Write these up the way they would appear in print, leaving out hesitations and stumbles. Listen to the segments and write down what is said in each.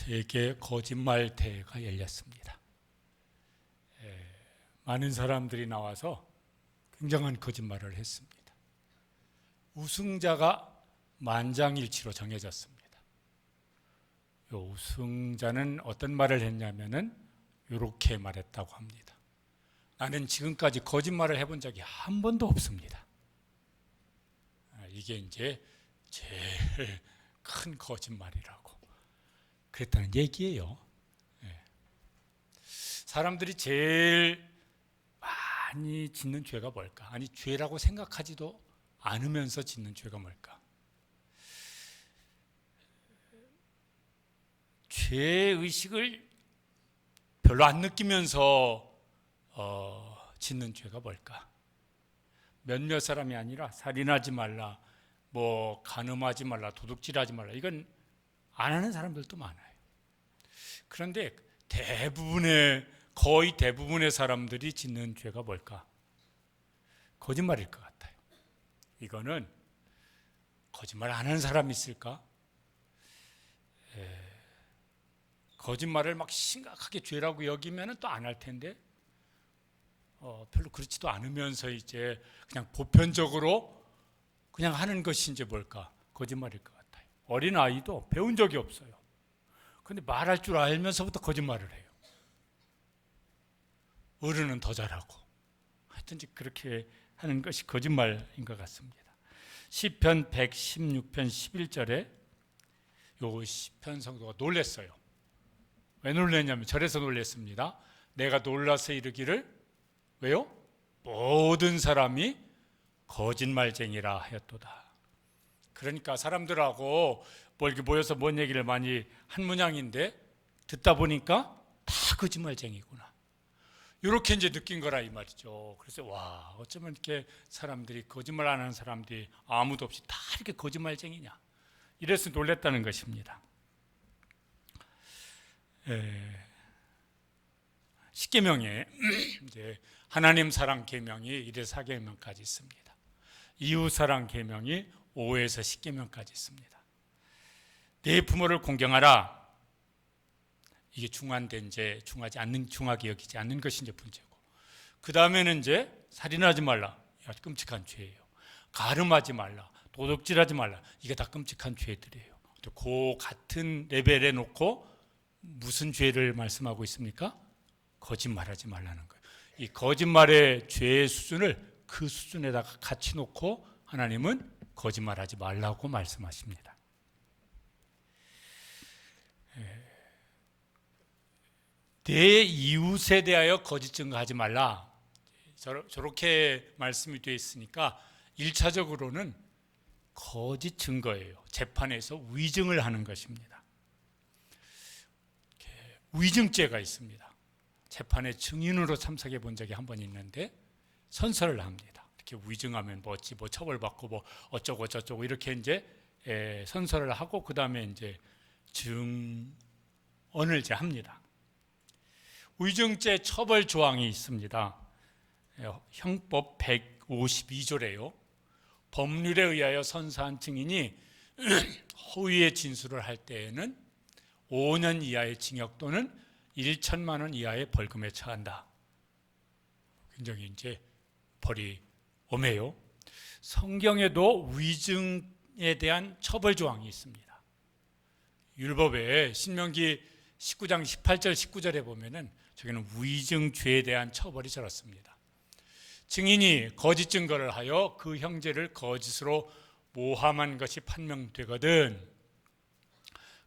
세계 거짓말 대회가 열렸습니다. 많은 사람들이 나와서 굉장한 거짓말을 했습니다. 우승자가 만장일치로 정해졌습니다. 이 우승자는 어떤 말을 했냐면은 이렇게 말했다고 합니다. 나는 지금까지 거짓말을 해본 적이 한 번도 없습니다. 이게 이제 제일 큰 거짓말이라고 그랬다는 얘기예요. 사람들이 제일 많이 짓는 죄가 뭘까? 아니, 죄라고 생각하지도 않으면서 짓는 죄가 뭘까? 죄의식을 별로 안 느끼면서 짓는 죄가 뭘까? 몇몇 사람이 아니라 살인하지 말라, 뭐 간음하지 말라, 도둑질하지 말라, 이건 안 하는 사람들도 많아요. 그런데 거의 대부분의 사람들이 짓는 죄가 뭘까? 거짓말일 것 같아요. 이거는 거짓말 안 하는 사람이 있을까? 거짓말을 막 심각하게 죄라고 여기면 또 안 할 텐데 별로 그렇지도 않으면서 이제 그냥 보편적으로 그냥 하는 것이 이제 뭘까? 거짓말일 것 같아요. 어린 아이도 배운 적이 없어요. 그런데 말할 줄 알면서부터 거짓말을 해요. 어른은 더 잘하고 하여튼 그렇게 하는 것이 거짓말인 것 같습니다. 시편 116편 11절에 요 시편 성도가 놀랬어요. 왜 놀랬냐면 절에서 놀랬습니다. 내가 놀라서 이르기를 왜요? 모든 사람이 거짓말쟁이라 하였도다. 그러니까 사람들하고 뭐 이렇게 모여서 뭔 얘기를 많이 한 모양인데 듣다 보니까 다 거짓말쟁이구나. 이렇게 이제 느낀 거라 이 말이죠. 그래서 와, 어쩌면 이렇게 사람들이 거짓말 안 하는 사람들이 아무도 없이 다 이렇게 거짓말쟁이냐. 이래서 놀랬다는 것입니다. 십계명에 이제 하나님 사랑 계명이 1에서 4계명까지 있습니다. 이웃 사랑 계명이 5에서 10계명까지 있습니다. 내 부모를 공경하라. 이게 중하게 여기지 않는 것이 이제 문제고. 그 다음에는 이제 살인하지 말라. 아주 끔찍한 죄예요. 가늠하지 말라. 도둑질하지 말라. 이게 다 끔찍한 죄들이에요. 그 같은 레벨에 놓고 무슨 죄를 말씀하고 있습니까? 거짓말하지 말라는 거예요. 이 거짓말의 죄의 수준을 그 수준에다가 같이 놓고 하나님은 거짓말하지 말라고 말씀하십니다. 내 이웃에 대하여 거짓 증거하지 말라. 저렇게 말씀이 되어 있으니까 1차적으로는 거짓 증거예요. 재판에서 위증을 하는 것입니다. 위증죄가 있습니다. 재판에 증인으로 참석해 본 적이 한 번 있는데 선서를 합니다. 이렇게 위증하면 뭐 처벌받고 뭐 어쩌고 저쩌고 이렇게 이제 선서를 하고 그 다음에 이제 증언을 이제 합니다. 위증죄 처벌 조항이 있습니다. 형법 152조래요. 법률에 의하여 선서한 증인이 허위의 진술을 할 때에는 5년 이하의 징역 또는 1천만 원 이하의 벌금에 처한다. 굉장히 이제 벌이 엄해요. 성경에도 위증에 대한 처벌 조항이 있습니다. 율법에 신명기 19장 18절 19절에 보면은 저기는 위증죄에 대한 처벌이 저렇습니다. 증인이 거짓 증거를 하여 그 형제를 거짓으로 모함한 것이 판명되거든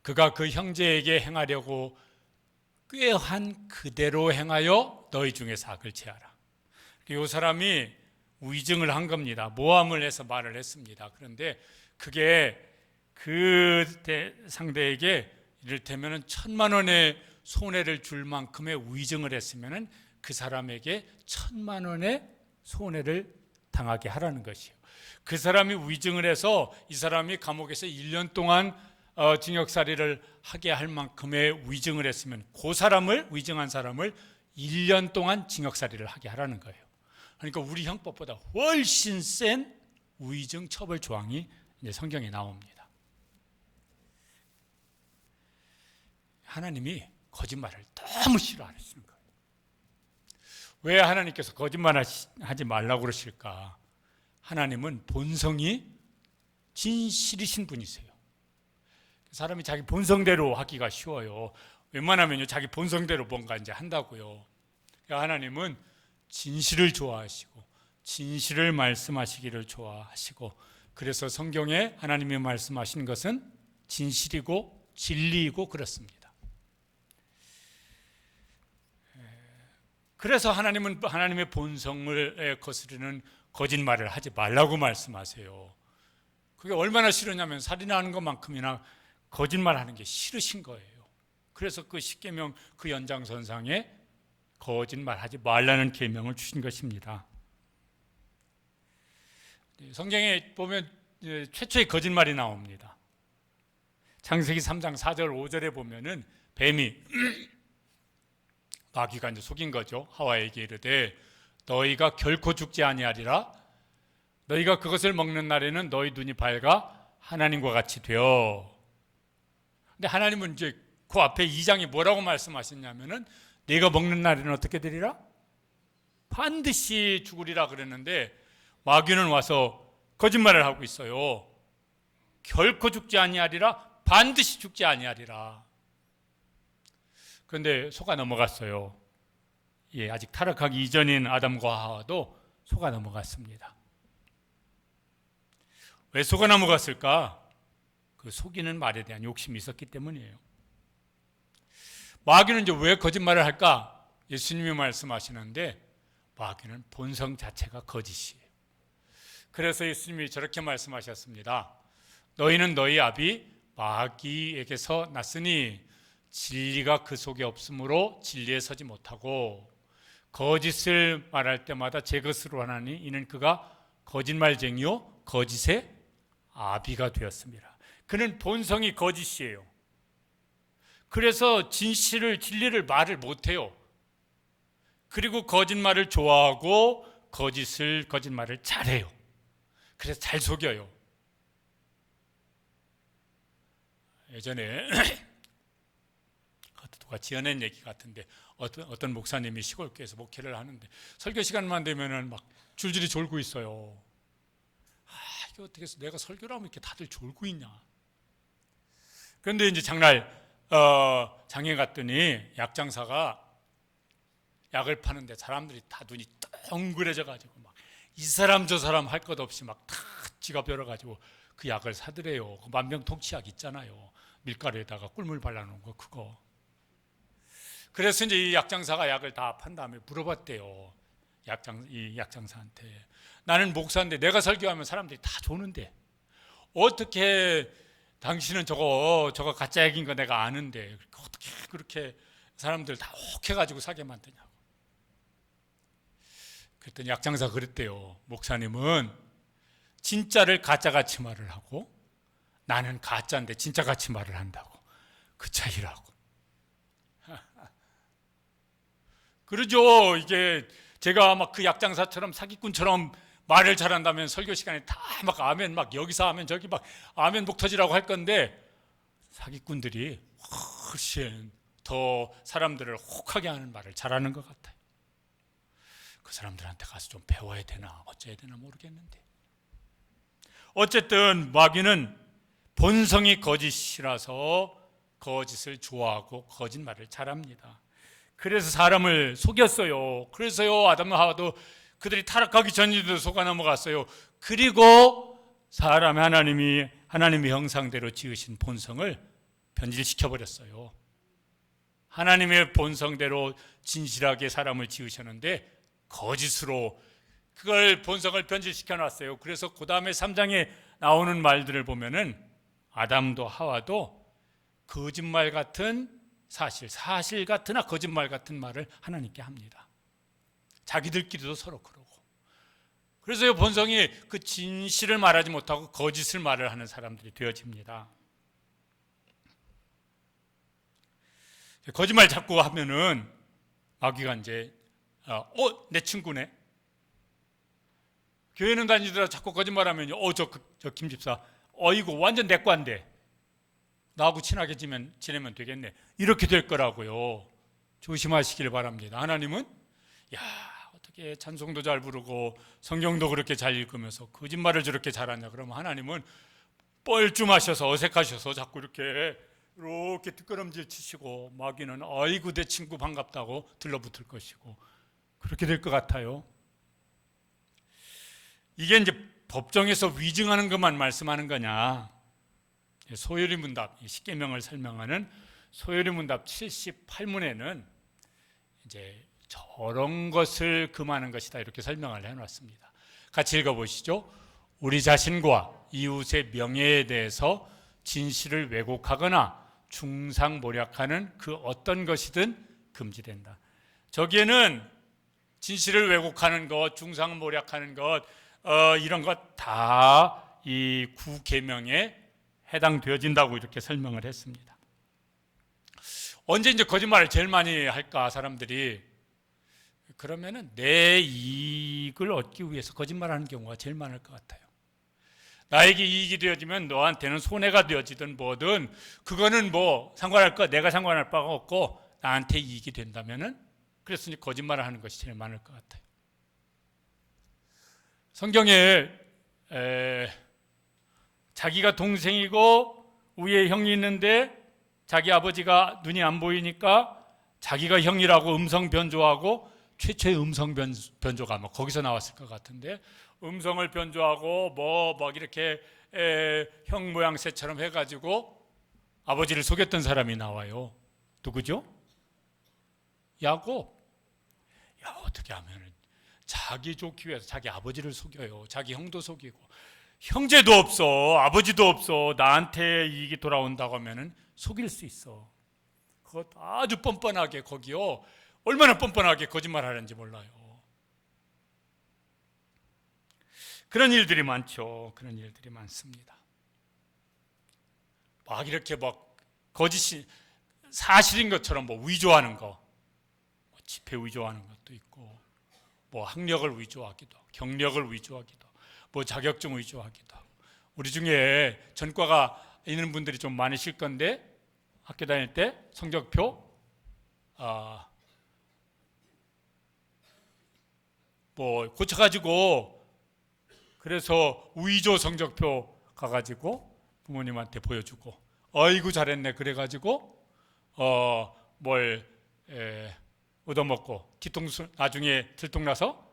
그가 그 형제에게 행하려고 꾀한 그대로 행하여 너희 중에서 악을 취하라. 이 사람이 위증을 한 겁니다. 모함을 해서 말을 했습니다. 그런데 그게 그 상대에게 이를테면 1,000만 원의 손해를 줄 만큼의 위증을 했으면 그 사람에게 1,000만 원의 손해를 당하게 하라는 것이에요. 그 사람이 위증을 해서 이 사람이 감옥에서 1년 동안 징역살이를 하게 할 만큼의 위증을 했으면 그 사람을 위증한 사람을 1년 동안 징역살이를 하게 하라는 거예요. 그러니까 우리 형법보다 훨씬 센 위증 처벌 조항이 이제 성경에 나옵니다. 하나님이 거짓말을 너무 싫어하시는 거예요. 왜 하나님께서 거짓말하지 말라고 그러실까? 하나님은 본성이 진실이신 분이세요. 사람이 자기 본성대로 하기가 쉬워요. 웬만하면요 자기 본성대로 뭔가 이제 한다고요. 하나님은 진실을 좋아하시고 진실을 말씀하시기를 좋아하시고, 그래서 성경에 하나님이 말씀하신 것은 진실이고 진리이고 그렇습니다. 그래서 하나님은 하나님의 본성을 거스르는 거짓말을 하지 말라고 말씀하세요. 그게 얼마나 싫으냐면 살인하는 것만큼이나 거짓말하는 게 싫으신 거예요. 그래서 그 십계명 그 연장선상에 거짓말하지 말라는 계명을 주신 것입니다. 성경에 보면 최초의 거짓말이 나옵니다. 창세기 3장 4절 5절에 보면은 뱀이 마귀가 이제 속인 거죠. 하와에게 이르되 너희가 결코 죽지 아니하리라. 너희가 그것을 먹는 날에는 너희 눈이 밝아 하나님과 같이 되어. 근데 하나님은 이제 그 앞에 2장이 뭐라고 말씀하셨냐면은 네가 먹는 날에는 어떻게 되리라? 반드시 죽으리라 그랬는데 마귀는 와서 거짓말을 하고 있어요. 결코 죽지 아니하리라. 반드시 죽지 아니하리라. 그런데 속아 넘어갔어요. 아직 타락하기 이전인 아담과 하와도 속아 넘어갔습니다. 왜 속아 넘어갔을까? 그 속이는 말에 대한 욕심이 있었기 때문이에요. 마귀는 이제 왜 거짓말을 할까? 예수님이 말씀하시는데 마귀는 본성 자체가 거짓이에요. 그래서 예수님이 저렇게 말씀하셨습니다. 너희는 너희 아비 마귀에게서 났으니 진리가 그 속에 없으므로 진리에 서지 못하고 거짓을 말할 때마다 제 것으로 하나니 이는 그가 거짓말쟁이요 거짓의 아비가 되었습니다. 그는 본성이 거짓이에요. 그래서 진리를 말을 못해요. 그리고 거짓말을 좋아하고 거짓말을 잘해요. 그래서 잘 속여요. 예전에 누가 지어낸 얘기 같은데 어떤 목사님이 시골교회에서 목회를 하는데 설교 시간만 되면은 막 줄줄이 졸고 있어요. 이게 어떻게 해서 내가 설교를 하면 이렇게 다들 졸고 있냐. 그런데 이제 장날 장에 갔더니 약장사가 약을 파는데 사람들이 다 눈이 덩그레져 가지고 막 이 사람 저 사람 할 것 없이 막 다 지갑 열어가지고 그 약을 사더래요. 그 만병통치약 있잖아요. 밀가루에다가 꿀물 발라놓은 거 그거. 그래서 이제 이 약장사가 약을 다 판 다음에 물어봤대요. 이 약장사한테 나는 목사인데 내가 설교하면 사람들이 다 조는데 어떻게 당신은 저거 가짜 약인 거 내가 아는데 어떻게 그렇게 사람들 다 혹해가지고 사게 만드냐고. 그랬더니 약장사가 그랬대요. 목사님은 진짜를 가짜같이 말을 하고 나는 가짜인데 진짜같이 말을 한다고. 그 차이라고. 그러죠. 이게 제가 막 그 약장사처럼 사기꾼처럼 말을 잘한다면 설교 시간에 다 막 아멘 막 여기서 아멘 저기 막 아멘 목 터지라고 할 건데 사기꾼들이 훨씬 더 사람들을 혹하게 하는 말을 잘하는 것 같아요. 그 사람들한테 가서 좀 배워야 되나 어째야 되나 모르겠는데 어쨌든 마귀는 본성이 거짓이라서 거짓을 좋아하고 거짓말을 잘합니다. 그래서 사람을 속였어요. 그래서요 아담과 하와도 그들이 타락하기 전에도 속아 넘어갔어요. 그리고 하나님의 형상대로 지으신 본성을 변질시켜 버렸어요. 하나님의 본성대로 진실하게 사람을 지으셨는데 거짓으로 그걸 본성을 변질시켜 놨어요. 그래서 그 다음에 3장에 나오는 말들을 보면은 아담도 하와도 거짓말 같은 사실 같으나 거짓말 같은 말을 하나님께 합니다. 자기들끼리도 서로 그러고. 그래서 본성이 그 진실을 말하지 못하고 거짓을 말을 하는 사람들이 되어집니다. 거짓말 자꾸 하면은 마귀가 이제 내 친구네. 교회는 다니더라 자꾸 거짓말하면 저 김집사 이거 완전 내 과인데 나하고 친하게 지내면 되겠네. 이렇게 될 거라고요. 조심하시길 바랍니다. 하나님은 야, 어떻게 찬송도 잘 부르고 성경도 그렇게 잘 읽으면서 거짓말을 저렇게 잘하냐. 그러면 하나님은 뻘쭘하셔서 어색하셔서 자꾸 이렇게 뒷걸음질 치시고 마귀는 아이고 내 친구 반갑다고 들러붙을 것이고 그렇게 될 것 같아요. 이게 이제 법정에서 위증하는 것만 말씀하는 거냐? 소요리 문답, 십계명을 설명하는 소요리 문답 78문에는 이제 저런 것을 금하는 것이다 이렇게 설명을 해놨습니다. 같이 읽어보시죠. 우리 자신과 이웃의 명예에 대해서 진실을 왜곡하거나 중상모략하는 그 어떤 것이든 금지된다. 저기에는 진실을 왜곡하는 것, 중상모략하는 것, 이런 것 다 이 구계명에 해당되어진다고 이렇게 설명을 했습니다. 언제 이제 거짓말을 제일 많이 할까 사람들이? 그러면은 내 이익을 얻기 위해서 거짓말하는 경우가 제일 많을 것 같아요. 나에게 이익이 되어지면 너한테는 손해가 되어지든 뭐든 그거는 뭐 상관할 거 내가 상관할 바가 없고 나한테 이익이 된다면은 그래서 이제 거짓말을 하는 것이 제일 많을 것 같아요. 성경에 자기가 동생이고 위에 형이 있는데 자기 아버지가 눈이 안 보이니까 자기가 형이라고 음성 변조하고 최초의 음성 변조가 아마 거기서 나왔을 것 같은데 음성을 변조하고 뭐 막 이렇게 형 모양새처럼 해가지고 아버지를 속였던 사람이 나와요. 누구죠? 야곱. 야, 어떻게 하면 자기 좋기 위해서 자기 아버지를 속여요. 자기 형도 속이고 형제도 없어, 아버지도 없어. 나한테 이익이 돌아온다고 하면은 속일 수 있어. 그것 아주 뻔뻔하게 거기요. 얼마나 뻔뻔하게 거짓말하는지 몰라요. 그런 일들이 많죠. 그런 일들이 많습니다. 막 이렇게 막 거짓이 사실인 것처럼 뭐 위조하는 거, 뭐 지폐 위조하는 것도 있고, 뭐 학력을 위조하기도 하고, 경력을 위조하기도 하고, 뭐 자격증 위조하기도 하고. 우리 중에 전과가 있는 분들이 좀 많으실 건데 학교 다닐 때 성적표 뭐 고쳐가지고 그래서 위조 성적표 가가지고 부모님한테 보여주고 아이고 잘했네 그래가지고 뭘 얻어먹고 뒤통수 나중에 들통나서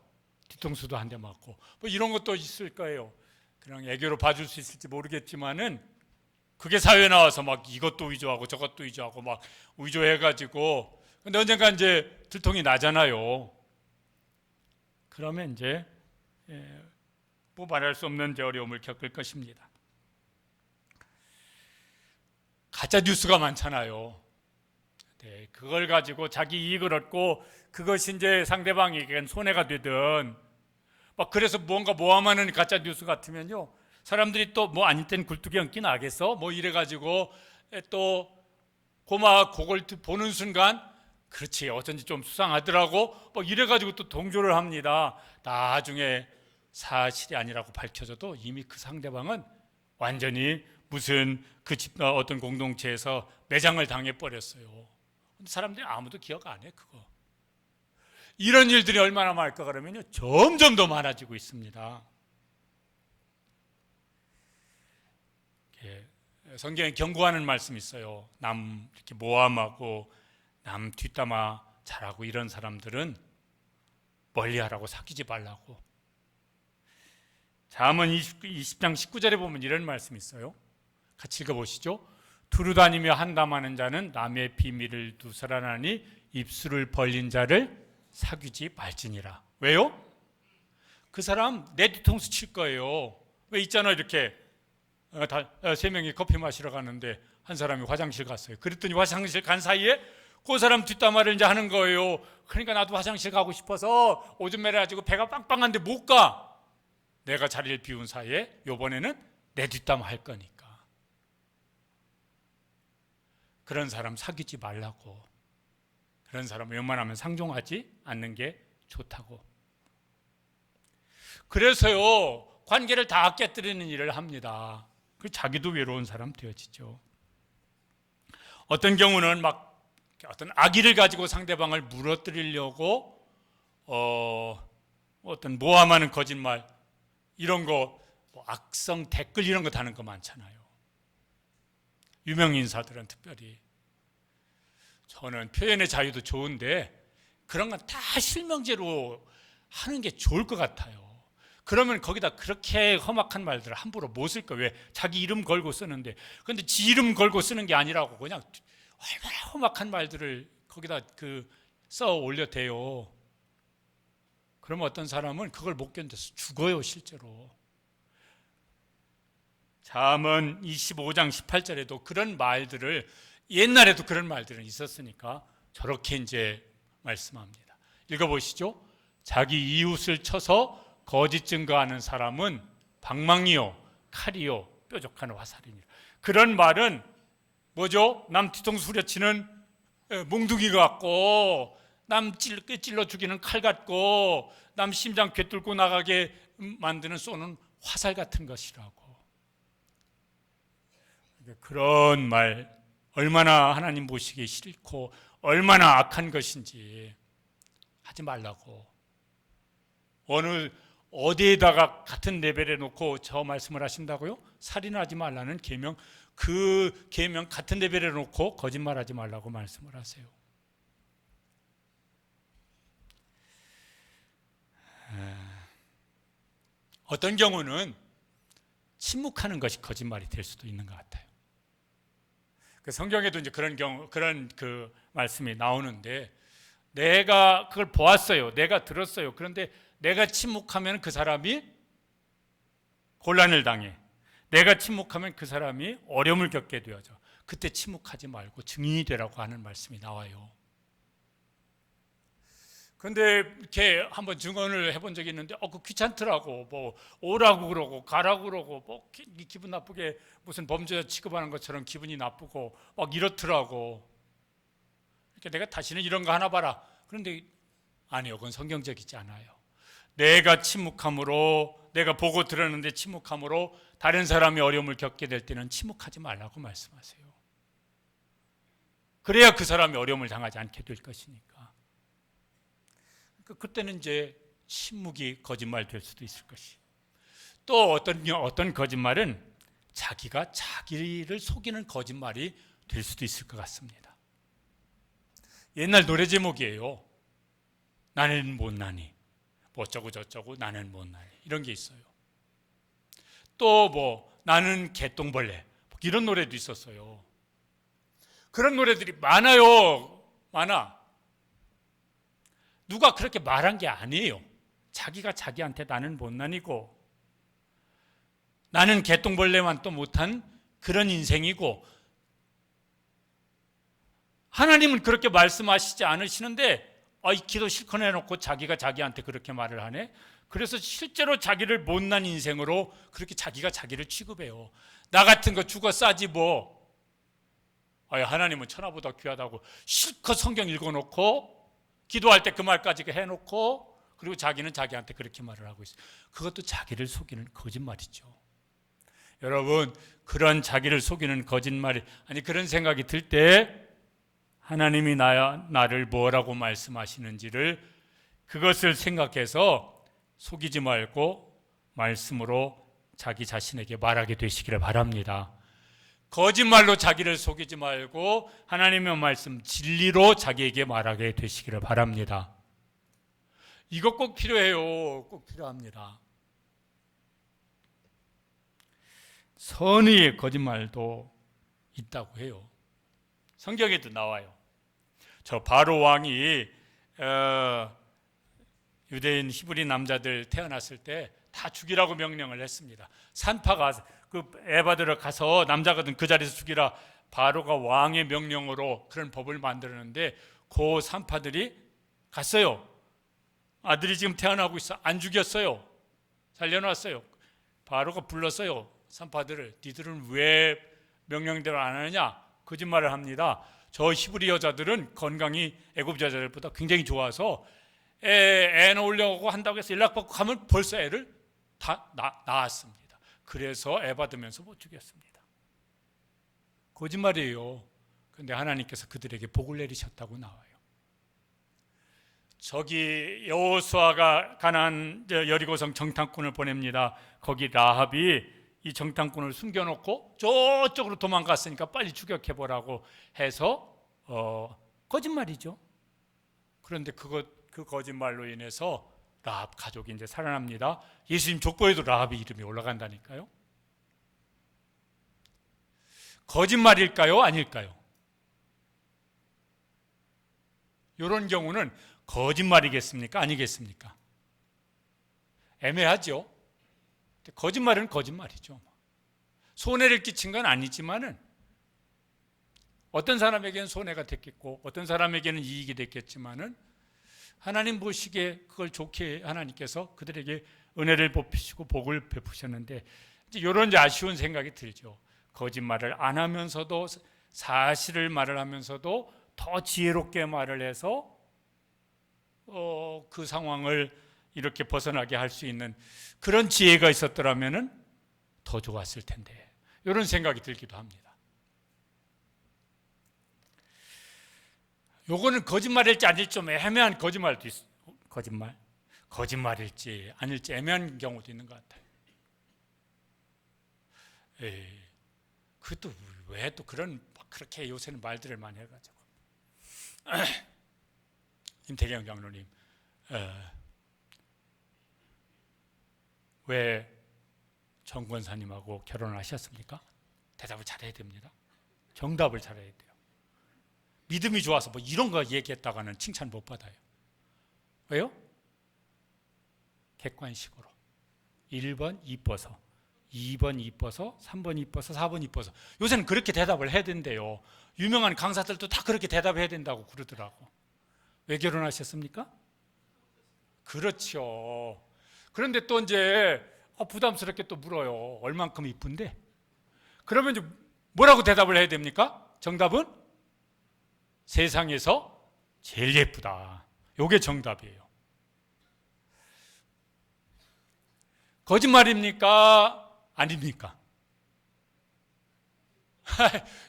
뒤통수도 한 대 맞고 뭐 이런 것도 있을 거예요. 그냥 애교로 봐줄 수 있을지 모르겠지만은 그게 사회에 나와서 막 이것도 위조하고 저것도 위조하고 막 위조해가지고 근데 언젠가 이제 들통이 나잖아요. 그러면 이제 뭐 말할 수 없는 어려움을 겪을 것입니다. 가짜 뉴스가 많잖아요. 네, 그걸 가지고 자기 이익을 얻고 그것이 이제 상대방에게는 손해가 되든 막 그래서 뭔가 모함하는 가짜 뉴스 같으면요 사람들이 또 뭐 아닐 땐 굴뚝이 얹기 나겠어 뭐 이래가지고 또 고막 그걸 보는 순간 그렇지 어쩐지 좀 수상하더라고 뭐 이래가지고 또 동조를 합니다. 나중에 사실이 아니라고 밝혀져도 이미 그 상대방은 완전히 무슨 그 어떤 공동체에서 매장을 당해버렸어요. 근데 사람들이 아무도 기억 안 해 그거. 이런 일들이 얼마나 많을까 그러면요 점점 더 많아지고 있습니다. 성경에 경고하는 말씀이 있어요. 남 이렇게 모함하고 남 뒷담화 잘하고 이런 사람들은 멀리하라고 사귀지 말라고. 잠언 20장 19절에 보면 이런 말씀이 있어요. 같이 읽어보시죠. 두루 다니며 한담하는 자는 남의 비밀을 누설하나니 입술을 벌린 자를 사귀지 말지니라. 왜요? 그 사람 내 뒤통수 칠 거예요. 왜 있잖아 이렇게 세 명이 커피 마시러 가는데 한 사람이 화장실 갔어요. 그랬더니 화장실 간 사이에 그 사람 뒷담화를 이제 하는 거예요. 그러니까 나도 화장실 가고 싶어서 오줌 매려가지고 배가 빵빵한데 못 가. 내가 자리를 비운 사이에 요번에는 내 뒷담화 할 거니까. 그런 사람 사귀지 말라고. 그런 사람은 웬만하면 상종하지 않는 게 좋다고. 그래서요 관계를 다 깨뜨리는 일을 합니다. 그 자기도 외로운 사람 되어지죠. 어떤 경우는 막 어떤 악의를 가지고 상대방을 무너뜨리려고 어떤 모함하는 거짓말 이런 거, 뭐 악성 댓글 이런 거 다는 거 많잖아요. 유명 인사들은 특별히. 저는 표현의 자유도 좋은데 그런 건 다 실명제로 하는 게 좋을 것 같아요. 그러면 거기다 그렇게 험악한 말들을 함부로 못 쓸 거예요. 왜? 자기 이름 걸고 쓰는데. 그런데 지 이름 걸고 쓰는 게 아니라고 그냥 얼마나 험악한 말들을 거기다 써 올려대요. 그러면 어떤 사람은 그걸 못 견뎌서 죽어요, 실제로. 잠언 25장 18절에도 그런 말들을, 옛날에도 그런 말들은 있었으니까 저렇게 이제 말씀합니다. 읽어보시죠. 자기 이웃을 쳐서 거짓 증거하는 사람은 방망이요 칼이요 뾰족한 화살이니라. 그런 말은 뭐죠? 남 뒤통수 후려치는 몽둥이 같고, 남 찔러 죽이는 칼 같고, 남 심장 꿰뚫고 나가게 만드는 쏘는 화살 같은 것이라고. 그런 말 얼마나 하나님 보시기 싫고 얼마나 악한 것인지 하지 말라고. 어디에다가 같은 레벨에 놓고 저 말씀을 하신다고요? 살인하지 말라는 계명, 그 계명 같은 레벨에 놓고 거짓말하지 말라고 말씀을 하세요. 어떤 경우는 침묵하는 것이 거짓말이 될 수도 있는 것 같아요. 성경에도 이제 그런 말씀이 나오는데, 내가 그걸 보았어요. 내가 들었어요. 그런데 내가 침묵하면 그 사람이 곤란을 당해. 내가 침묵하면 그 사람이 어려움을 겪게 되어져. 그때 침묵하지 말고 증인이 되라고 하는 말씀이 나와요. 그런데 이렇게 한번 증언을 해본 적이 있는데, 그 귀찮더라고. 뭐 오라고 그러고 가라고 그러고, 뭐 기분 나쁘게 무슨 범죄자 취급하는 것처럼 기분이 나쁘고 막 이렇더라고. 이렇게 내가 다시는 이런 거 하나 봐라. 그런데 아니요, 그건 성경적이지 않아요. 내가 침묵함으로, 내가 보고 들었는데 침묵함으로 다른 사람이 어려움을 겪게 될 때는 침묵하지 말라고 말씀하세요. 그래야 그 사람이 어려움을 당하지 않게 될 것이니까. 그때는 이제 침묵이 거짓말 될 수도 있을 것이. 또 어떤 거짓말은 자기가 자기를 속이는 거짓말이 될 수도 있을 것 같습니다. 옛날 노래 제목이에요. 나는 못나니, 뭐 어쩌고 저쩌고 나는 못나니, 이런 게 있어요. 또 뭐 나는 개똥벌레, 이런 노래도 있었어요. 그런 노래들이 많아요. 많아. 누가 그렇게 말한 게 아니에요. 자기가 자기한테 나는 못난이고, 나는 개똥벌레만 또 못한 그런 인생이고, 하나님은 그렇게 말씀하시지 않으시는데 이 기도 실컷 해놓고 자기가 자기한테 그렇게 말을 하네. 그래서 실제로 자기를 못난 인생으로 그렇게 자기가 자기를 취급해요. 나 같은 거 죽어 싸지 뭐. 하나님은 천하보다 귀하다고 실컷 성경 읽어놓고 기도할 때 그 말까지 해놓고, 그리고 자기는 자기한테 그렇게 말을 하고 있어요. 그것도 자기를 속이는 거짓말이죠. 여러분, 그런 자기를 속이는 거짓말이, 그런 생각이 들 때 하나님이 나를 뭐라고 말씀하시는지를, 그것을 생각해서 속이지 말고 말씀으로 자기 자신에게 말하게 되시기를 바랍니다. 거짓말로 자기를 속이지 말고 하나님의 말씀 진리로 자기에게 말하게 되시기를 바랍니다. 이거 꼭 필요해요. 꼭 필요합니다. 선의의 거짓말도 있다고 해요. 성경에도 나와요. 저 바로 왕이 유대인 히브리 남자들 태어났을 때 다 죽이라고 명령을 했습니다. 산파가 에바들을 가서 남자거든 그 자리에서 죽이라, 바로가 왕의 명령으로 그런 법을 만들었는데 그 산파들이 갔어요. 아들이 지금 태어나고 있어. 안 죽였어요. 살려놨어요. 바로가 불렀어요. 산파들을. 니들은 왜 명령대로 안 하느냐? 거짓말을 합니다. 저 히브리 여자들은 건강이 애굽 여자들보다 굉장히 좋아서 애 낳으려고 한다고 해서 연락받고 가면 벌써 애를 다 낳았습니다. 그래서 애 받으면서 못 죽였습니다. 거짓말이에요. 그런데 하나님께서 그들에게 복을 내리셨다고 나와요. 저기 여호수아가 가나안 여리고성 정탐꾼을 보냅니다. 거기 라합이 이 정탐꾼을 숨겨놓고 저쪽으로 도망갔으니까 빨리 추격해보라고 해서 거짓말이죠. 그런데 그 거짓말로 인해서 라합 가족이 이제 살아납니다. 예수님 족보에도 라합의 이름이 올라간다니까요. 거짓말일까요? 아닐까요? 이런 경우는 거짓말이겠습니까? 아니겠습니까? 애매하죠. 거짓말은 거짓말이죠. 손해를 끼친 건 아니지만은 어떤 사람에게는 손해가 됐겠고 어떤 사람에게는 이익이 됐겠지만은 하나님 보시기에 그걸 좋게 하나님께서 그들에게 은혜를 베푸시고 복을 베푸셨는데 이제 이런 아쉬운 생각이 들죠. 거짓말을 안 하면서도 사실을 말을 하면서도 더 지혜롭게 말을 해서 그 상황을 이렇게 벗어나게 할 수 있는 그런 지혜가 있었더라면은 더 좋았을 텐데 이런 생각이 들기도 합니다. 요거는 거짓말일지 아닐지 좀 애매한 거짓말도 있어. 거짓말일지 아닐지 애매한 경우도 있는 것 같아요. 그것도 왜 또 그렇게 요새는 말들을 많이 해가지고 임태경 장로님 왜 정권사님하고 결혼하셨습니까? 대답을 잘해야 됩니다. 정답을 잘해야 돼요. 믿음이 좋아서 뭐 이런 거 얘기했다가는 칭찬 못 받아요. 왜요? 객관식으로 1번 이뻐서 2번 이뻐서 3번 이뻐서 4번 이뻐서 요새는 그렇게 대답을 해야 된대요. 유명한 강사들도 다 그렇게 대답해야 된다고 그러더라고. 왜 결혼하셨습니까? 그렇죠. 그런데 또 이제 부담스럽게 또 물어요. 얼만큼 이쁜데? 그러면 이제 뭐라고 대답을 해야 됩니까? 정답은 세상에서 제일 예쁘다. 이게 정답이에요. 거짓말입니까? 아닙니까?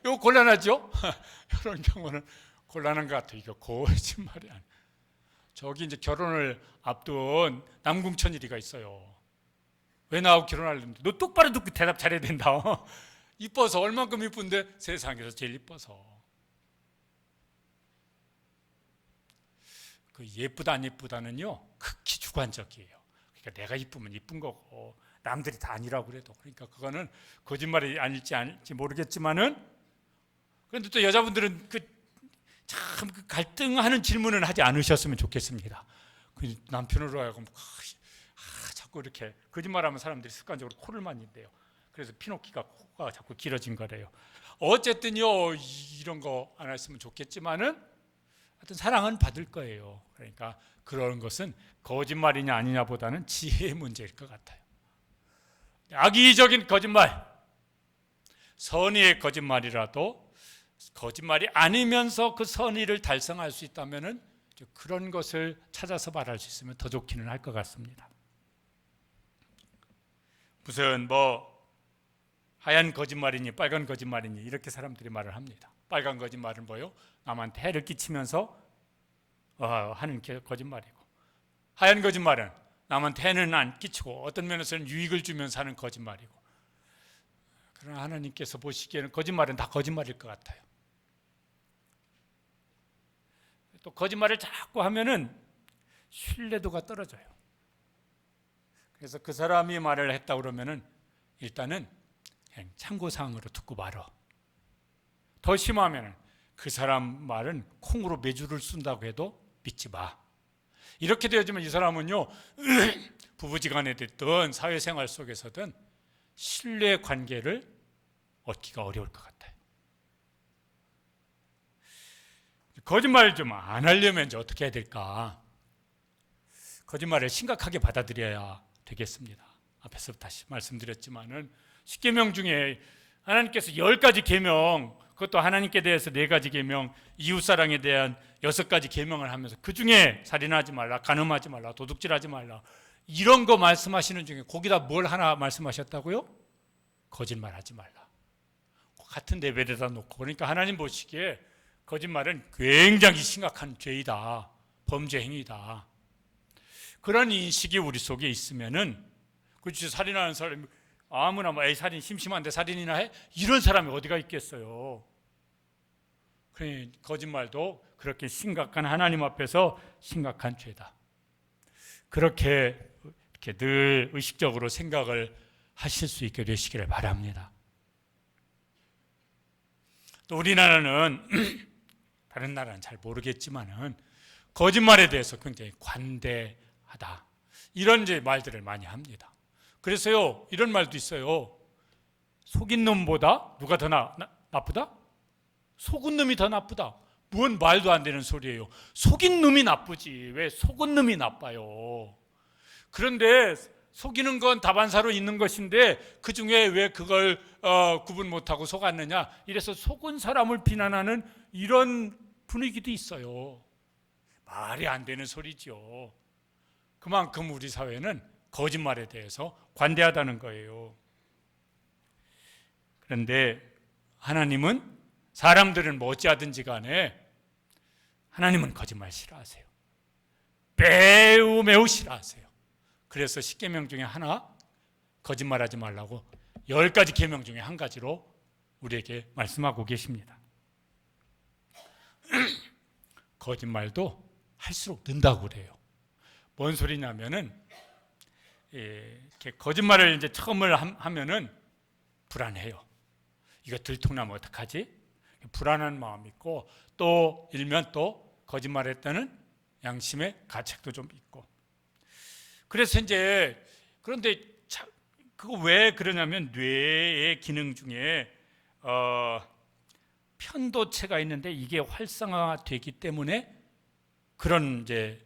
이거 곤란하죠? 이런 경우는 곤란한 것 같아요. 이거 거짓말이 아니에요. 저기 이제 결혼을 앞둔 남궁천일이가 있어요. 왜 나하고 결혼하려는데? 너 똑바로 듣고 대답 잘해야 된다. 이뻐서 얼만큼 이쁜데? 세상에서 제일 이뻐서. 그 예쁘다 안 예쁘다는요 극히 주관적이에요. 그러니까 내가 이쁘면 이쁜 거고 남들이 다 아니라고 그래도 그러니까 그거는 거짓말이 아닐지 모르겠지만은 그런데 또 여자분들은 참 갈등하는 질문을 하지 않으셨으면 좋겠습니다. 그 남편으로 하여금 자꾸 이렇게 거짓말하면 사람들이 습관적으로 코를 만진대요. 그래서 피노키가 코가 자꾸 길어진 거래요. 어쨌든요 이런 거 안 했으면 좋겠지만은 하여튼 사랑은 받을 거예요. 그러니까 그런 것은 거짓말이냐 아니냐보다는 지혜의 문제일 것 같아요. 악의적인 거짓말, 선의의 거짓말이라도 거짓말이 아니면서 그 선의를 달성할 수 있다면은 그런 것을 찾아서 말할 수 있으면 더 좋기는 할 것 같습니다. 무슨 하얀 거짓말이니 빨간 거짓말이니 이렇게 사람들이 말을 합니다. 빨간 거짓말은 뭐요? 남한테 해를 끼치면서 하는 거짓말이고, 하얀 거짓말은 남한테 해는 안 끼치고 어떤 면에서는 유익을 주면서 하는 거짓말이고. 그러나 하나님께서 보시기에는 거짓말은 다 거짓말일 것 같아요. 또 거짓말을 자꾸 하면은 신뢰도가 떨어져요. 그래서 그 사람이 말을 했다 그러면은 일단은 그냥 참고사항으로 듣고 말어. 더 심하면 그 사람 말은 콩으로 메주를 쓴다고 해도 믿지 마. 이렇게 되어지면 이 사람은요 부부지간에 됐든 사회생활 속에서든 신뢰 관계를 얻기가 어려울 것 같아요. 거짓말 좀 안 하려면 이제 어떻게 해야 될까? 거짓말을 심각하게 받아들여야 되겠습니다. 앞에서 다시 말씀드렸지만은 10계명 중에 하나님께서 10가지 계명, 그것도 하나님께 대해서 4가지 계명, 이웃사랑에 대한 6가지 계명을 하면서 그 중에 살인하지 말라, 간음하지 말라, 도둑질하지 말라 이런 거 말씀하시는 중에 거기다 뭘 하나 말씀하셨다고요? 거짓말하지 말라. 같은 레벨에다 놓고, 그러니까 하나님 보시기에 거짓말은 굉장히 심각한 죄이다, 범죄 행위다. 그런 인식이 우리 속에 있으면은, 그렇지, 살인하는 사람이 아무나 뭐 에이 살인 심심한데 살인이나 해? 이런 사람이 어디가 있겠어요. 그러니 거짓말도 그렇게 심각한, 하나님 앞에서 심각한 죄다. 그렇게 이렇게 늘 의식적으로 생각을 하실 수 있게 되시기를 바랍니다. 또 우리나라는 다른 나라는 잘 모르겠지만은 거짓말에 대해서 굉장히 관대하다, 이런 이제 말들을 많이 합니다. 그래서요, 이런 말도 있어요. 속인 놈보다 누가 더 나쁘다? 속은 놈이 더 나쁘다. 뭔 말도 안 되는 소리예요. 속인 놈이 나쁘지 왜 속은 놈이 나빠요. 그런데 속이는 건 다반사로 있는 것인데 그 중에 왜 그걸 구분 못하고 속았느냐, 이래서 속은 사람을 비난하는 이런 분위기도 있어요. 말이 안 되는 소리죠. 그만큼 우리 사회는 거짓말에 대해서 관대하다는 거예요. 그런데 하나님은, 사람들은 뭐 어찌하든지 간에 하나님은 거짓말 싫어하세요. 매우 싫어하세요. 그래서 10계명 중에 하나, 거짓말하지 말라고 10가지 계명 중에 한 가지로 우리에게 말씀하고 계십니다. 거짓말도 할수록 는다고 그래요. 뭔 소리냐면은, 이렇게 거짓말을 이제 처음을 하면은 불안해요. 이거 들통나면 어떡하지? 불안한 마음이 있고, 또 일면 또 거짓말했다는 양심의 가책도 좀 있고. 그래서 이제, 그런데 그거 왜 그러냐면, 뇌의 기능 중에 편도체가 있는데 이게 활성화되기 때문에 그런 이제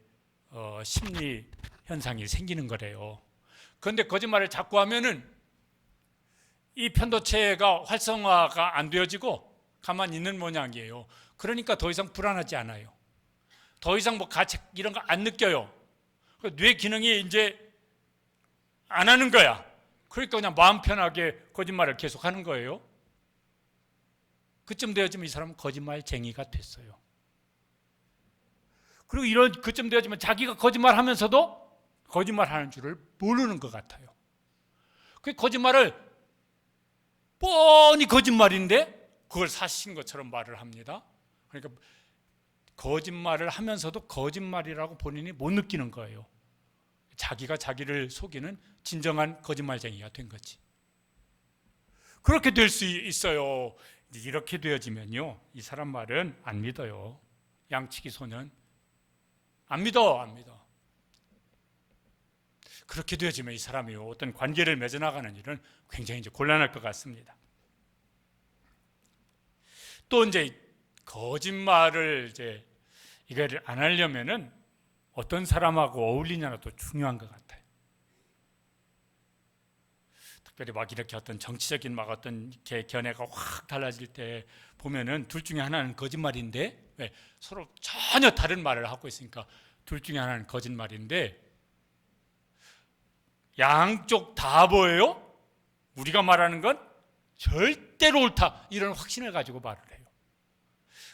심리 현상이 생기는 거래요. 그런데 거짓말을 자꾸 하면은 이 편도체가 활성화가 안 되어지고 가만히 있는 모양이에요. 그러니까 더 이상 불안하지 않아요. 더 이상 뭐 가책 이런 거 안 느껴요. 뇌 기능이 이제 안 하는 거야. 그러니까 그냥 마음 편하게 거짓말을 계속 하는 거예요. 그쯤 되어지면 이 사람은 거짓말쟁이가 됐어요. 그리고 이런 그쯤 되어지면 자기가 거짓말하면서도 거짓말하는 줄을 모르는 것 같아요. 그 거짓말을 뻔히 거짓말인데 그걸 사실인 것처럼 말을 합니다. 그러니까 거짓말을 하면서도 거짓말이라고 본인이 못 느끼는 거예요. 자기가 자기를 속이는 진정한 거짓말쟁이가 된 거지. 그렇게 될 수 있어요. 이렇게 되어지면요, 이 사람 말은 안 믿어요. 양치기 소년 안 믿어. 그렇게 되어지면 이 사람이 어떤 관계를 맺어나가는 일은 굉장히 이제 곤란할 것 같습니다. 또 이제 거짓말을 이제 이거를 안 하려면은 어떤 사람하고 어울리냐도 중요한 것 같아요. 특별히 막 이렇게 어떤 정치적인 막 어떤 이렇게 견해가 확 달라질 때 보면은 둘 중에 하나는 거짓말인데, 왜? 서로 전혀 다른 말을 하고 있으니까 둘 중에 하나는 거짓말인데 양쪽 다 보여요? 우리가 말하는 건 절대로 옳다, 이런 확신을 가지고 말을 해요.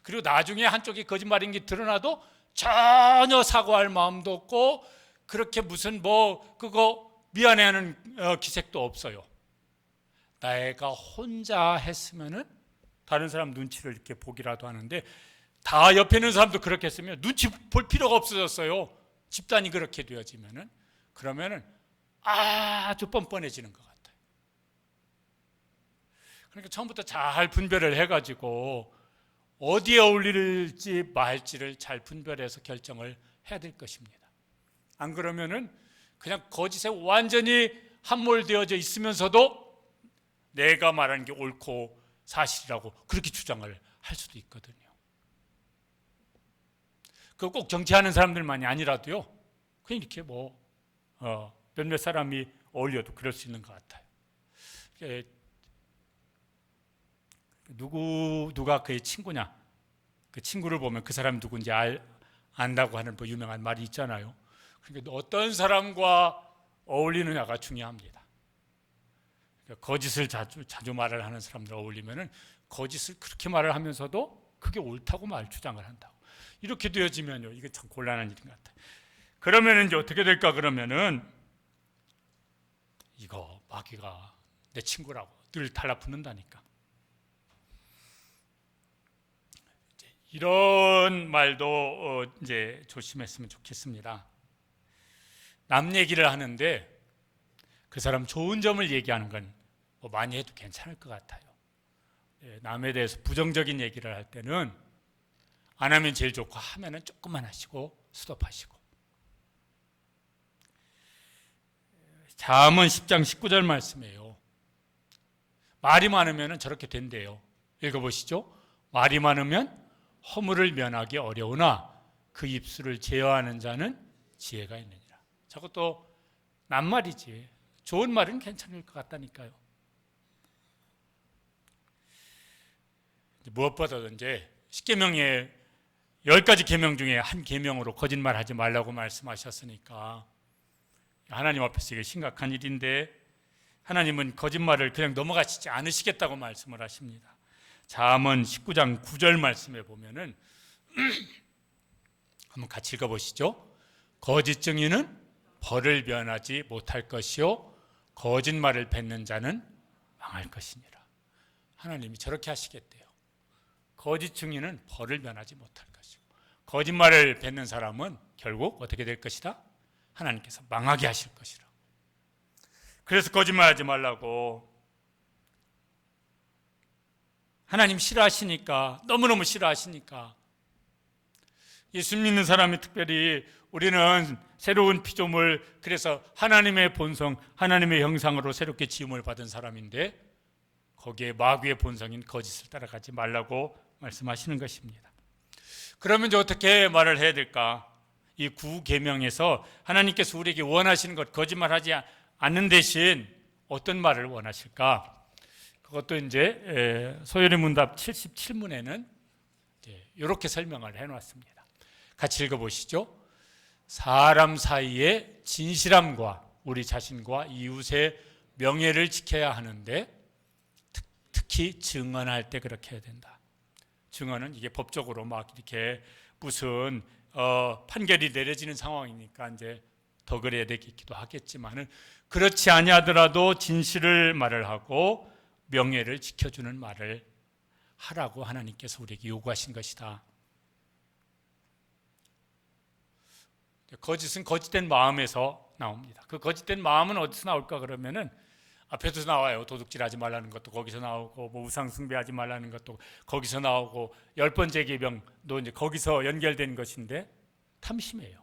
그리고 나중에 한쪽이 거짓말인 게 드러나도 전혀 사과할 마음도 없고 그렇게 무슨 뭐 그거 미안해하는 기색도 없어요. 내가 혼자 했으면은 다른 사람 눈치를 이렇게 보기라도 하는데, 다 옆에 있는 사람도 그렇게 했으면 눈치 볼 필요가 없어졌어요. 집단이 그렇게 되어지면은, 그러면은 아주 뻔뻔해지는 것 같아요. 그러니까 처음부터 잘 분별을 해가지고 어디에 어울릴지 말지를 잘 분별해서 결정을 해야 될 것입니다. 안 그러면은 그냥 거짓에 완전히 함몰되어져 있으면서도 내가 말하는 게 옳고 사실이라고 그렇게 주장을 할 수도 있거든요. 그 꼭 정치하는 사람들만이 아니라도요, 그냥 이렇게 뭐 몇몇 사람이 어울려도 그럴 수 있는 것 같아요. 누가 그의 친구냐, 그 친구를 보면 그 사람이 누군지 안다고 하는 뭐 유명한 말이 있잖아요. 그러니까 어떤 사람과 어울리느냐가 중요합니다. 거짓을 자주 말을 하는 사람들 어울리면은 거짓을 그렇게 말을 하면서도 그게 옳다고 말 주장을 한다고. 이렇게 되어지면요, 이게 참 곤란한 일인 것 같아요. 그러면 이제 어떻게 될까? 그러면은 이거 마귀가 내 친구라고 늘 달라붙는다니까. 이런 말도 이제 조심했으면 좋겠습니다. 남 얘기를 하는데 그 사람 좋은 점을 얘기하는 건 뭐 많이 해도 괜찮을 것 같아요. 남에 대해서 부정적인 얘기를 할 때는 안 하면 제일 좋고 하면은 조금만 하시고 스톱하시고. 잠언 10장 19절 말씀이에요. 말이 많으면 저렇게 된대요. 읽어보시죠. 말이 많으면 허물을 면하기 어려우나 그 입술을 제어하는 자는 지혜가 있느니라. 저것도 낱말이지. 좋은 말은 괜찮을 것 같다니까요. 무엇보다도 이제 10계명의 10가지 계명 중에 한 계명으로 거짓말하지 말라고 말씀하셨으니까 하나님 앞에서 이게 심각한 일인데 하나님은 거짓말을 그냥 넘어가시지 않으시겠다고 말씀을 하십니다. 잠언 19장 9절 말씀에 보면은 한번 같이 읽어보시죠. 거짓 증인은 벌을 면하지 못할 것이요 거짓말을 뱉는 자는 망할 것이니라. 하나님이 저렇게 하시겠대요. 거짓 증인은 벌을 면하지 못할 것이고 거짓말을 뱉는 사람은 결국 어떻게 될 것이다? 하나님께서 망하게 하실 것이라. 그래서 거짓말하지 말라고. 하나님 싫어하시니까, 너무너무 싫어하시니까. 예수 믿는 사람이 특별히 우리는 새로운 피조물, 그래서 하나님의 본성, 하나님의 형상으로 새롭게 지음을 받은 사람인데 거기에 마귀의 본성인 거짓을 따라가지 말라고 말씀하시는 것입니다. 그러면 이제 어떻게 말을 해야 될까? 이 9계명에서 하나님께서 우리에게 원하시는 것, 거짓말하지 않는 대신 어떤 말을 원하실까? 그것도 이제 소요리 문답 77문에는 이렇게 설명을 해놨습니다. 같이 읽어보시죠. 사람 사이의 진실함과 우리 자신과 이웃의 명예를 지켜야 하는데 특히 증언할 때 그렇게 해야 된다. 증언은 이게 법적으로 막 이렇게 무슨 판결이 내려지는 상황이니까 이제 더 그래야 되기도 하겠지만은 그렇지 아니하더라도 진실을 말을 하고 명예를 지켜주는 말을 하라고 하나님께서 우리에게 요구하신 것이다. 거짓은 거짓된 마음에서 나옵니다. 그 거짓된 마음은 어디서 나올까 그러면은 앞에도 나와요. 도둑질하지 말라는 것도 거기서 나오고, 뭐 우상 숭배하지 말라는 것도 거기서 나오고, 10번째 계명도 이제 거기서 연결된 것인데 탐심이에요.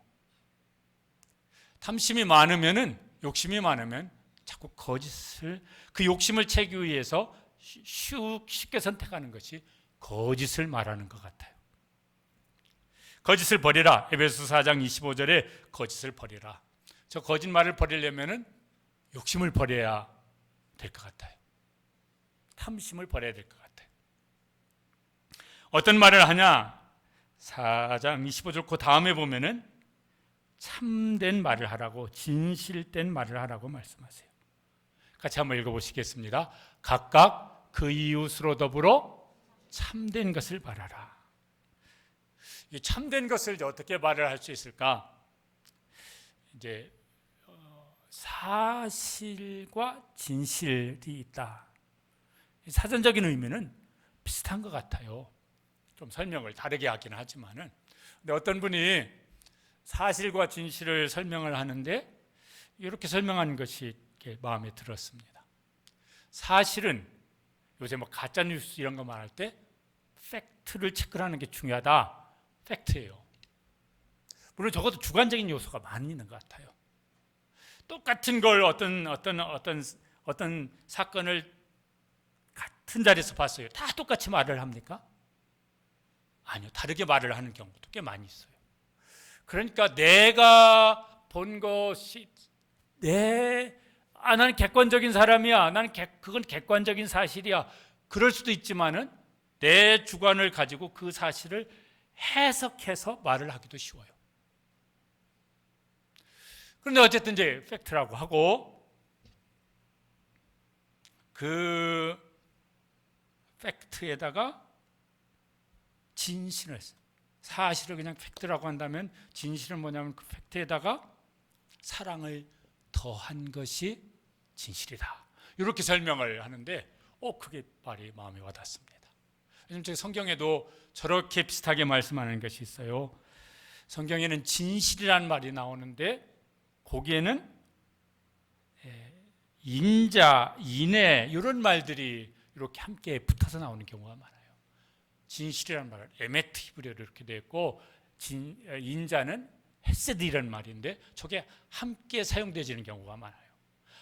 탐심이 많으면은, 욕심이 많으면 자꾸 거짓을, 그 욕심을 채기 위해서 쉽게 선택하는 것이 거짓을 말하는 것 같아요. 거짓을 버리라. 에베소서 4장 25절에 거짓을 버리라. 저 거짓말을 버리려면은 욕심을 버려야 될 것 같아요. 탐심을 버려야 될 것 같아요. 어떤 말을 하냐? 4장 25절 그 다음에 보면은 참된 말을 하라고, 진실된 말을 하라고 말씀하세요. 같이 한번 읽어보시겠습니다. 각각 그 이웃으로 더불어 참된 것을 말하라. 이 참된 것을 어떻게 말을 할 수 있을까? 이제 사실과 진실이 있다. 사전적인 의미는 비슷한 것 같아요. 좀 설명을 다르게 하긴 하지만은, 근데 어떤 분이 사실과 진실을 설명을 하는데 이렇게 설명하는 것이 마음에 들었습니다. 사실은 요새 뭐 가짜 뉴스 이런 거 말할 때 팩트를 체크하는 게 중요하다. 팩트예요. 물론 적어도 주관적인 요소가 많이 있는 것 같아요. 똑같은 걸 어떤 사건을 같은 자리에서 봤어요. 다 똑같이 말을 합니까? 아니요. 다르게 말을 하는 경우도 꽤 많이 있어요. 그러니까 내가 본 것이 나는 객관적인 사람이야. 그건 객관적인 사실이야. 그럴 수도 있지만은 내 주관을 가지고 그 사실을 해석해서 말을 하기도 쉬워요. 그런데 어쨌든 이제 팩트라고 하고, 그 팩트에다가 진실을, 사실을 그냥 팩트라고 한다면 진실은 뭐냐면 그 팩트에다가 사랑을 더한 것이 진실이다. 이렇게 설명을 하는데 그게 말이 마음에 와닿습니다. 요즘 제 성경에도 저렇게 비슷하게 말씀하는 것이 있어요. 성경에는 진실이란 말이 나오는데 거기에는 인자, 인애 이런 말들이 이렇게 함께 붙어서 나오는 경우가 많아요. 진실이란 말은 에메트 히브리어로 이렇게 되어 있고 인자는 헤세드이라는 말인데 저게 함께 사용되어지는 경우가 많아요.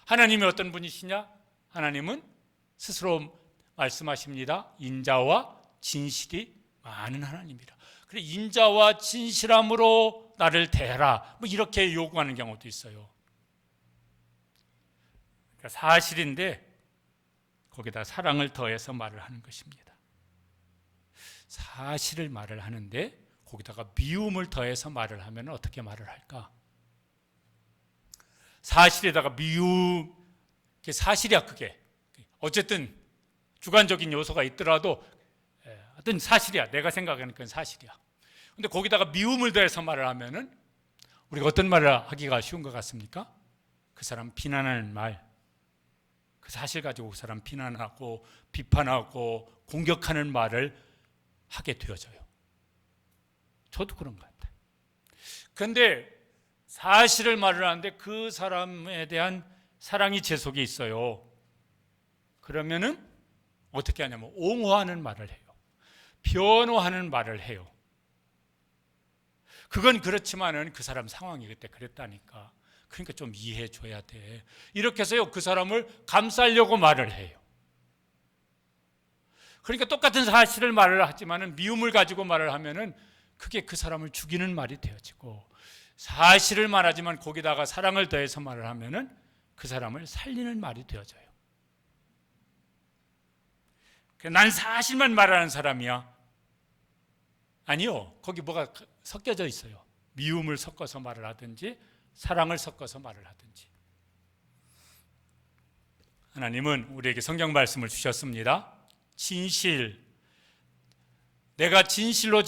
하나님이 어떤 분이시냐? 하나님은 스스로 말씀하십니다. 인자와 진실이 많은 하나님이라. 그래 인자와 진실함으로 나를 대하라. 뭐 이렇게 요구하는 경우도 있어요. 그러니까 사실인데 거기다 사랑을 더해서 말을 하는 것입니다. 사실을 말을 하는데 거기다가 미움을 더해서 말을 하면 어떻게 말을 할까? 사실에다가 미움, 그게 사실이야. 그게 어쨌든 주관적인 요소가 있더라도 어떤 사실이야. 내가 생각하는 건 사실이야. 근데 거기다가 미움을 더해서 말을 하면은 우리가 어떤 말을 하기가 쉬운 것 같습니까? 그 사람 비난하는 말, 그 사실 가지고 그 사람 비난하고 비판하고 공격하는 말을 하게 되어져요. 저도 그런 것 같아요. 그런데 사실을 말을 하는데 그 사람에 대한 사랑이 제 속에 있어요. 그러면은 어떻게 하냐면 옹호하는 말을 해요. 변호하는 말을 해요. 그건 그렇지만은 그 사람 상황이 그때 그랬다니까. 그러니까 좀 이해해 줘야 돼. 이렇게 해서요 그 사람을 감싸려고 말을 해요. 그러니까 똑같은 사실을 말을 하지만은 미움을 가지고 말을 하면은 그게 그 사람을 죽이는 말이 되어지고, 사실을 말하지만 거기다가 사랑을 더해서 말을 하면은 그 사람을 살리는 말이 되어져요. 난 사실만 말하는 사람이야. 아니요. 거기 뭐가 섞여져 있어요. 미움을 섞어서 말을 하든지 사랑을 섞어서 말을 하든지. 하나님은 우리에게 성경 말씀을 주셨습니다. 진실, 내가 진실로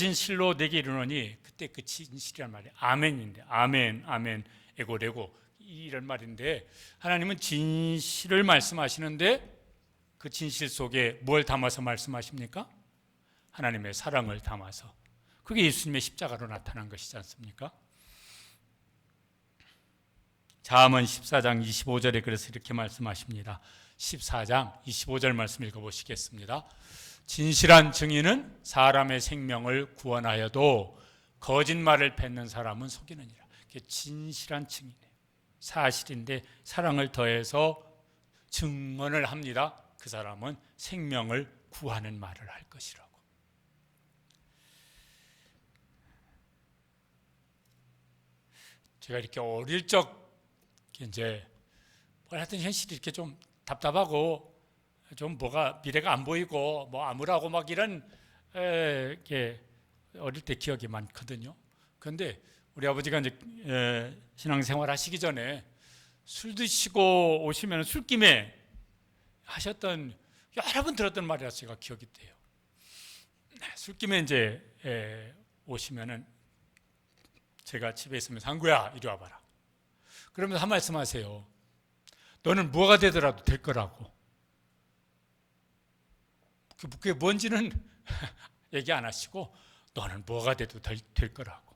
내게 이르노니, 그때 그 진실이란 말이 아멘인데, 아멘, 아멘, 에고 레고 이런 말인데, 하나님은 진실을 말씀하시는데 그 진실 속에 뭘 담아서 말씀하십니까? 하나님의 사랑을 담아서. 그게 예수님의 십자가로 나타난 것이지 않습니까? 잠언 14장 25절에 그래서 이렇게 말씀하십니다. 14장 25절 말씀 읽어보시겠습니다. 진실한 증인은 사람의 생명을 구원하여도 거짓말을 뱉는 사람은 속이느니라. 진실한 증인이에요. 사실인데 사랑을 더해서 증언을 합니다. 그 사람은 생명을 구하는 말을 할 것이라고. 제가 이렇게 어릴 적 이제 하여튼 현실이 이렇게 좀 답답하고 좀 뭐가 미래가 안 보이고 뭐 암울하고 막 이런 이렇게 어릴 때 기억이 많거든요. 그런데 우리 아버지가 이제 신앙생활 하시기 전에 술 드시고 오시면 술김에 하셨던 여러 번 들었던 말이라서 제가 기억이 돼요. 술김에 이제 오시면은 제가 집에 있으면 상구야 이리 와봐라. 그러면서 한 말씀 하세요. 너는 뭐가 되더라도 될 거라고. 그게 뭔지는 얘기 안 하시고 너는 뭐가 돼도 될 거라고.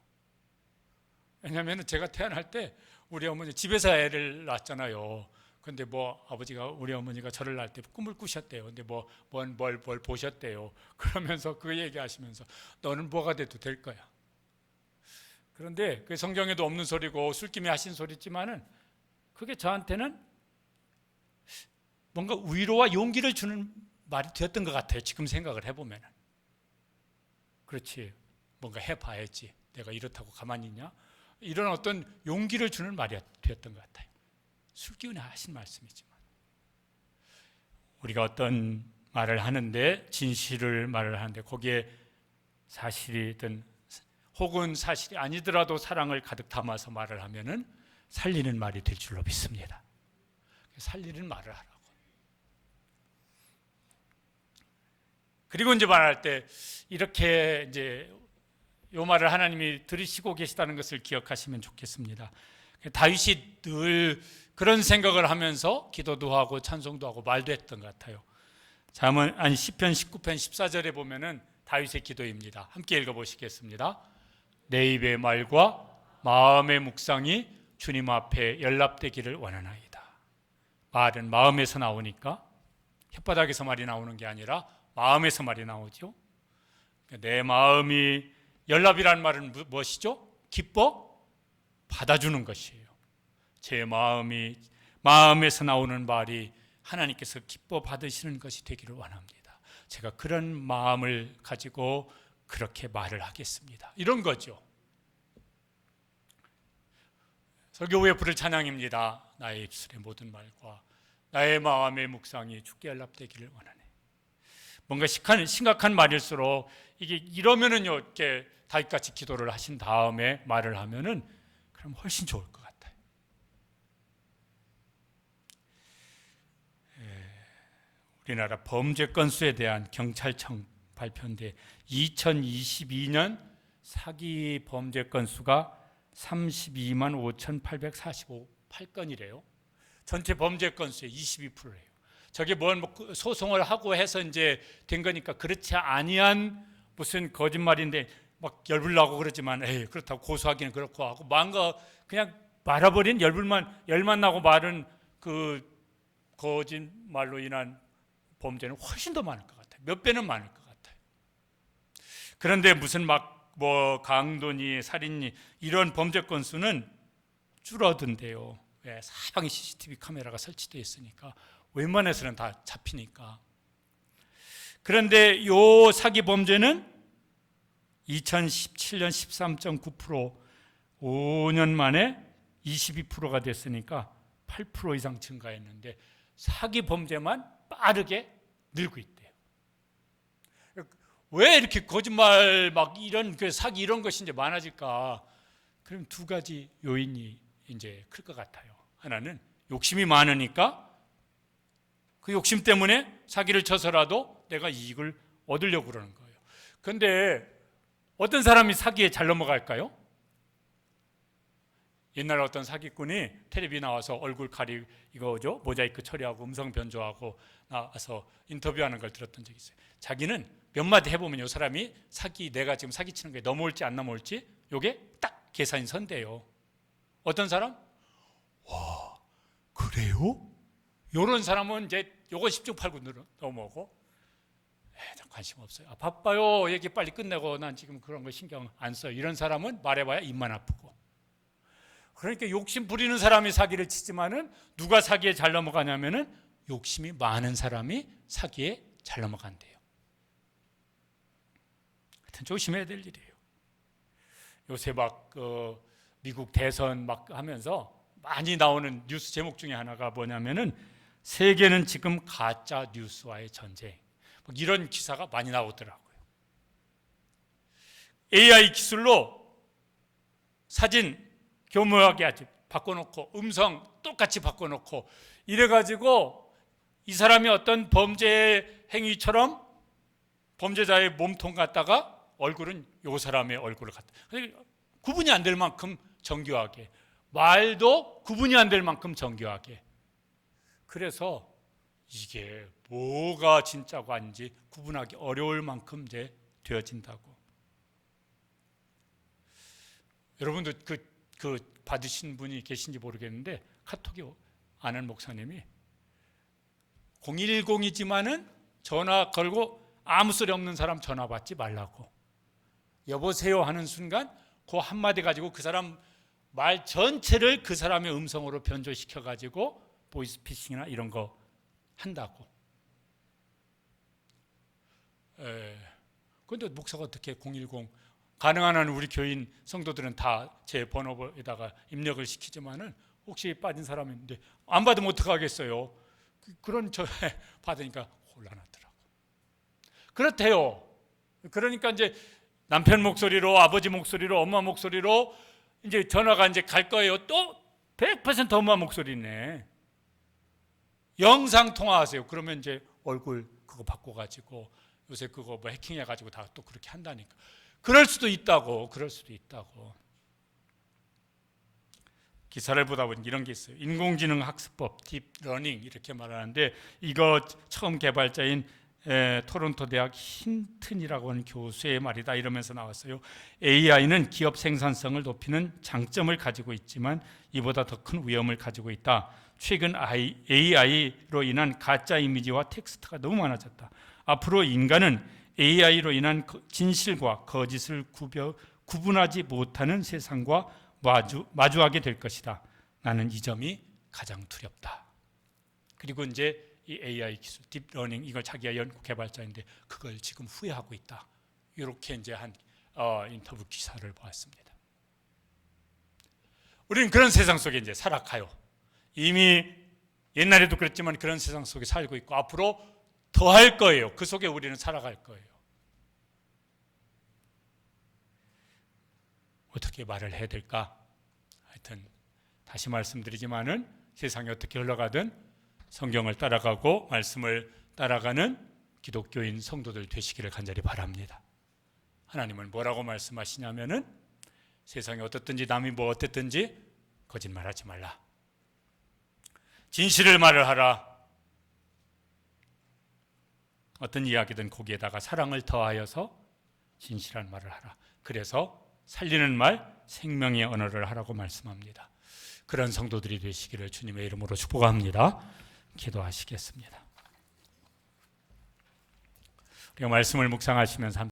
왜냐하면 제가 태어날 때 우리 어머니 집에서 애를 낳았잖아요. 근데 뭐 아버지가 우리 어머니가 저를 낳을 때 꿈을 꾸셨대요. 근데 뭘 보셨대요. 그러면서 그 얘기하시면서 너는 뭐가 돼도 될 거야. 그런데 그 성경에도 없는 소리고 술김에 하신 소리지만은 그게 저한테는 뭔가 위로와 용기를 주는 말이 되었던 것 같아요. 지금 생각을 해보면. 그렇지. 뭔가 해봐야지. 내가 이렇다고 가만히 있냐? 이런 어떤 용기를 주는 말이 되었던 것 같아요. 술기운에 하신 말씀이지만. 우리가 어떤 말을 하는데, 진실을 말을 하는데 거기에 사실이든 혹은 사실이 아니더라도 사랑을 가득 담아서 말을 하면은 살리는 말이 될 줄로 믿습니다. 살리는 말을 하라고. 그리고 이제 말할 때 이렇게 이제 요 말을 하나님이 들으시고 계시다는 것을 기억하시면 좋겠습니다. 다윗이 늘 그런 생각을 하면서 기도도 하고 찬송도 하고 말도 했던 것 같아요. 시편 19편 14절에 보면은 다윗의 기도입니다. 함께 읽어보시겠습니다. 내 입의 말과 마음의 묵상이 주님 앞에 연락되기를 원하나이다. 말은 마음에서 나오니까 혓바닥에서 말이 나오는 게 아니라 마음에서 말이 나오죠. 내 마음이, 연락이라는 말은 무엇이죠? 기뻐 받아주는 것이에요. 제 마음에서 나오는 말이 하나님께서 기뻐 받으시는 것이 되기를 원합니다. 제가 그런 마음을 가지고 그렇게 말을 하겠습니다. 이런 거죠. 설교 후에 부를 찬양입니다. 나의 입술의 모든 말과 나의 마음의 묵상이 주께 연락되기를 원하네. 뭔가 심각한 말일수록 이게 이러면은요, 이렇게 다윗같이 기도를 하신 다음에 말을 하면은 그럼 훨씬 좋을 것 같아요. 우리나라 범죄 건수에 대한 경찰청 발표인데 2022년 사기 범죄 건수가 32만 5,848건이래요. 전체 범죄 건수의 22%예요. 저게 뭐 소송을 하고 해서 이제 된 거니까 그렇지 아니한 무슨 거짓말인데 막 열불나고 그러지만 그렇다고 고소하기는 그렇고 하고 뭔가 그냥 말아버린 열만 나고 말은 그 거짓말로 인한 범죄는 훨씬 더 많을 것 같아요. 몇 배는 많을 것 같아요. 그런데 무슨 뭐 강도니 살인니 이런 범죄 건수는 줄어든대요. 왜? 사방에 CCTV 카메라가 설치되어 있으니까 웬만해서는 다 잡히니까. 그런데 요 사기 범죄는 2017년 13.9%, 5년 만에 22%가 됐으니까 8% 이상 증가했는데 사기 범죄만 빠르게 늘고 있대요. 왜 이렇게 거짓말 이런 사기 이런 것이 이제 많아질까? 그럼 두 가지 요인이 이제 클 것 같아요. 하나는 욕심이 많으니까 그 욕심 때문에 사기를 쳐서라도 내가 이익을 얻으려고 그러는 거예요. 그런데 어떤 사람이 사기에 잘 넘어갈까요? 옛날에 어떤 사기꾼이 텔레비 나와서 얼굴 이거죠, 모자이크 처리하고 음성 변조하고 나와서 인터뷰하는 걸 들었던 적이 있어요. 자기는 몇 마디 해보면 이 사람이 내가 지금 사기치는 게 넘어올지 안 넘어올지 요게 딱 계산이 선대요. 어떤 사람? 와, 그래요? 요런 사람은 이제 요거 10중 8구 넘어오고 관심 없어요. 바빠요. 얘기 빨리 끝내고 난 지금 그런 거 신경 안 써요. 이런 사람은 말해봐야 입만 아프고. 그러니까 욕심 부리는 사람이 사기를 치지만은 누가 사기에 잘 넘어가냐면은 욕심이 많은 사람이 사기에 잘 넘어간대요. 하여튼 조심해야 될 일이에요. 요새 미국 대선 하면서 많이 나오는 뉴스 제목 중에 하나가 뭐냐면은 세계는 지금 가짜 뉴스와의 전쟁. 이런 기사가 많이 나오더라고요. AI 기술로 사진 교묘하게 아주 바꿔놓고 음성 똑같이 바꿔놓고 이래가지고 이 사람이 어떤 범죄 행위처럼 범죄자의 몸통 갖다가 얼굴은 요 사람의 얼굴을 갖다 구분이 안 될 만큼 정교하게, 말도 구분이 안 될 만큼 정교하게. 그래서 이게 뭐가 진짜고 아닌지 구분하기 어려울 만큼 이제 되어진다고. 여러분도 그 받으신 분이 계신지 모르겠는데 카톡이 아는 목사님이 010이지만은 전화 걸고 아무 소리 없는 사람 전화 받지 말라고. 여보세요 하는 순간 그 한마디 가지고 그 사람 말 전체를 그 사람의 음성으로 변조시켜 가지고 보이스피싱이나 이런 거 한다고. 그런데 목사가 어떻게 010 가능한 한 우리 교인 성도들은 다 제 번호에다가 입력을 시키지만은 혹시 빠진 사람이 있는데 안 받으면 어떡하겠어요? 그런 받으니까 곤란하더라고. 그렇대요. 그러니까 이제 남편 목소리로, 아버지 목소리로, 엄마 목소리로 이제 전화가 이제 갈 거예요. 또 100% 엄마 목소리네. 영상 통화하세요. 그러면 이제 얼굴 그거 바꿔가지고 요새 그거 뭐 해킹해가지고 다 또 그렇게 한다니까. 그럴 수도 있다고. 기사를 보다 보니 이런 게 있어요. 인공지능 학습법, 딥러닝 이렇게 말하는데 이거 처음 개발자인 토론토 대학 힌튼이라고 하는 교수의 말이다 이러면서 나왔어요. AI는 기업 생산성을 높이는 장점을 가지고 있지만 이보다 더 큰 위험을 가지고 있다. 최근 AI로 인한 가짜 이미지와 텍스트가 너무 많아졌다. 앞으로 인간은 AI로 인한 진실과 거짓을 구분하지 못하는 세상과 마주하게 될 것이다. 나는 이 점이 가장 두렵다. 그리고 이제 이 AI 기술, 딥러닝 이걸 자기가 연구 개발자인데 그걸 지금 후회하고 있다. 이렇게 이제 한 인터뷰 기사를 보았습니다. 우리는 그런 세상 속에 이제 살아가요. 이미 옛날에도 그랬지만 그런 세상 속에 살고 있고 앞으로 더 할 거예요. 그 속에 우리는 살아갈 거예요. 어떻게 말을 해야 될까? 하여튼 다시 말씀드리지만은 세상이 어떻게 흘러가든 성경을 따라가고 말씀을 따라가는 기독교인 성도들 되시기를 간절히 바랍니다. 하나님은 뭐라고 말씀하시냐면은 세상이 어떻든지 남이 뭐 어땠든지 거짓말하지 말라. 진실을 말을 하라. 어떤 이야기든 거기에다가 사랑을 더하여서 진실한 말을 하라. 그래서 살리는 말, 생명의 언어를 하라고 말씀합니다. 그런 성도들이 되시기를 주님의 이름으로 축복합니다. 기도하시겠습니다. 우리가 말씀을 묵상하시면서